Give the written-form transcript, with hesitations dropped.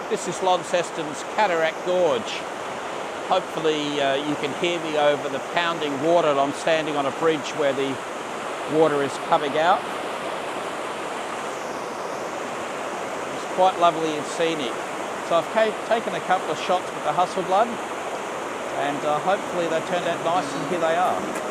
This is Launceston's Cataract Gorge. Hopefully you can hear me over the pounding water. I'm standing on a bridge where the water is coming out. It's quite lovely and scenic. So I've taken a couple of shots with the Hasselblad, and hopefully they turned out nice, and here they are.